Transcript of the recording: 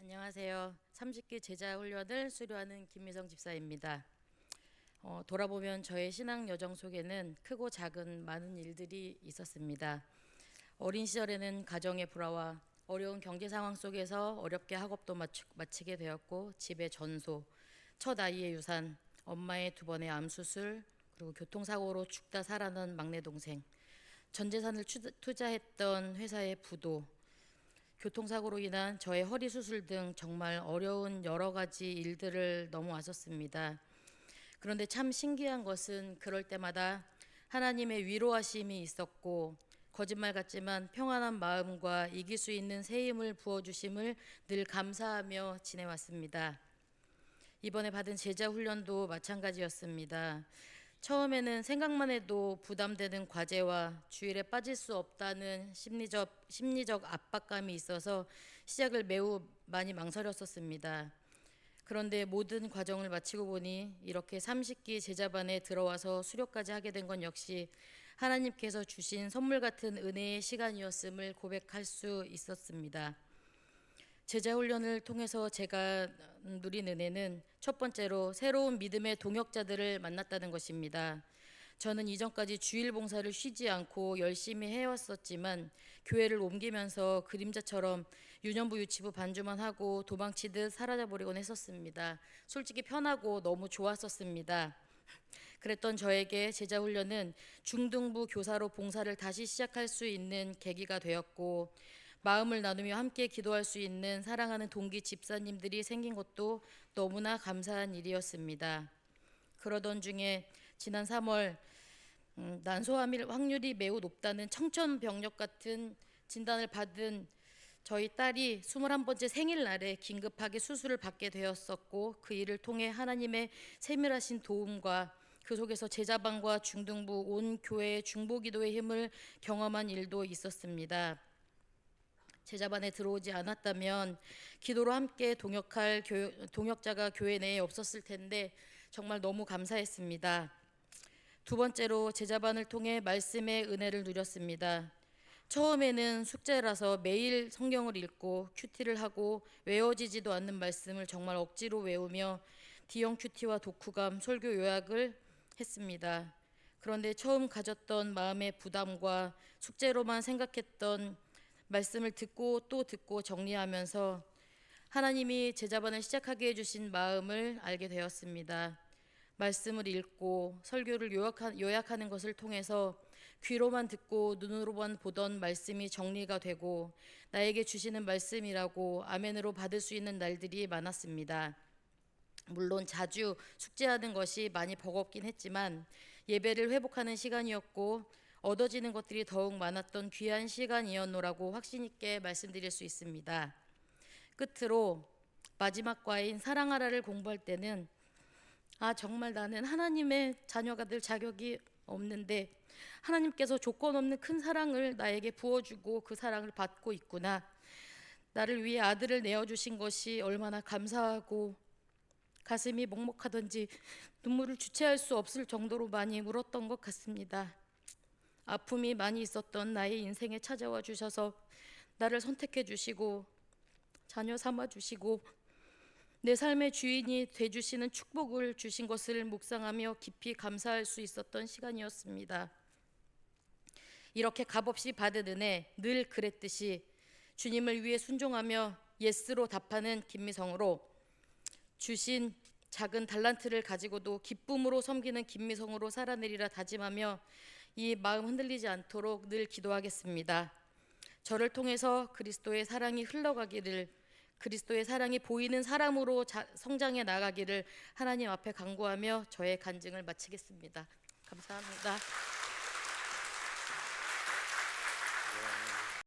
안녕하세요. 30기 제자 훈련을 수료하는 김미성 집사입니다. 돌아보면 저의 신앙 여정 속에는 크고 작은 많은 일들이 있었습니다. 어린 시절에는 가정의 불화와 어려운 경제 상황 속에서 어렵게 학업도 마치게 되었고, 집의 전소, 첫 아이의 유산, 엄마의 2번의 암 수술, 그리고 교통사고로 죽다 살아난 막내 동생, 전 재산을 투자했던 회사의 부도, 교통사고로 인한 저의 허리 수술 등 정말 어려운 여러 가지 일들을 넘어왔었습니다. 그런데 참 신기한 것은 그럴 때마다 하나님의 위로하심이 있었고, 거짓말 같지만 평안한 마음과 이길 수 있는 새 힘을 부어주심을 늘 감사하며 지내왔습니다. 이번에 받은 제자 훈련도 마찬가지였습니다. 처음에는 생각만 해도 부담되는 과제와 주일에 빠질 수 없다는 심리적 압박감이 있어서 시작을 매우 많이 망설였었습니다. 그런데 모든 과정을 마치고 보니 이렇게 30기 제자반에 들어와서 수료까지 하게 된 건 역시 하나님께서 주신 선물 같은 은혜의 시간이었음을 고백할 수 있었습니다. 제자 훈련을 통해서 제가 누린 은혜는 첫 번째로 새로운 믿음의 동역자들을 만났다는 것입니다. 저는 이전까지 주일 봉사를 쉬지 않고 열심히 해왔었지만 교회를 옮기면서 그림자처럼 유년부 유치부 반주만 하고 도망치듯 사라져버리곤 했었습니다. 솔직히 편하고 너무 좋았었습니다. 그랬던 저에게 제자 훈련은 중등부 교사로 봉사를 다시 시작할 수 있는 계기가 되었고, 마음을 나누며 함께 기도할 수 있는 사랑하는 동기 집사님들이 생긴 것도 너무나 감사한 일이었습니다. 그러던 중에 지난 3월 난소암일 확률이 매우 높다는 청천벽력 같은 진단을 받은 저희 딸이 21번째 생일날에 긴급하게 수술을 받게 되었었고, 그 일을 통해 하나님의 세밀하신 도움과 그 속에서 제자반과 중등부 온 교회의 중보기도의 힘을 경험한 일도 있었습니다. 제자반에 들어오지 않았다면 기도로 함께 동역할 동역자가 교회 내에 없었을 텐데 정말 너무 감사했습니다. 2번째로 제자반을 통해 말씀의 은혜를 누렸습니다. 처음에는 숙제라서 매일 성경을 읽고 큐티를 하고 외워지지도 않는 말씀을 정말 억지로 외우며 D형 큐티와 독후감, 설교 요약을 했습니다. 그런데 처음 가졌던 마음의 부담과 숙제로만 생각했던 말씀을 듣고 또 듣고 정리하면서 하나님이 제자반을 시작하게 해주신 마음을 알게 되었습니다. 말씀을 읽고 설교를 요약하는 것을 통해서 귀로만 듣고 눈으로만 보던 말씀이 정리가 되고 나에게 주시는 말씀이라고 아멘으로 받을 수 있는 날들이 많았습니다. 물론 자주 숙제하는 것이 많이 버겁긴 했지만 예배를 회복하는 시간이었고 얻어지는 것들이 더욱 많았던 귀한 시간이었노라고 확신 있게 말씀드릴 수 있습니다. 끝으로 마지막 과인 사랑하라를 공부할 때는 정말 나는 하나님의 자녀가 될 자격이 없는데 하나님께서 조건 없는 큰 사랑을 나에게 부어주고 그 사랑을 받고 있구나. 나를 위해 아들을 내어주신 것이 얼마나 감사하고 가슴이 먹먹하던지 눈물을 주체할 수 없을 정도로 많이 울었던 것 같습니다. 아픔이 많이 있었던 나의 인생에 찾아와 주셔서 나를 선택해 주시고 자녀 삼아 주시고 내 삶의 주인이 되주시는 축복을 주신 것을 묵상하며 깊이 감사할 수 있었던 시간이었습니다. 이렇게 값없이 받은 은혜, 늘 그랬듯이 주님을 위해 순종하며 예스로 답하는 김미성으로 주신 작은 달란트를 가지고도 기쁨으로 섬기는 김미성으로 살아내리라 다짐하며 이 마음 흔들리지 않도록 늘 기도하겠습니다. 저를 통해서 그리스도의 사랑이 흘러가기를, 그리스도의 사랑이 보이는 사람으로 성장해 나가기를 하나님 앞에 간구하며 저의 간증을 마치겠습니다. 감사합니다.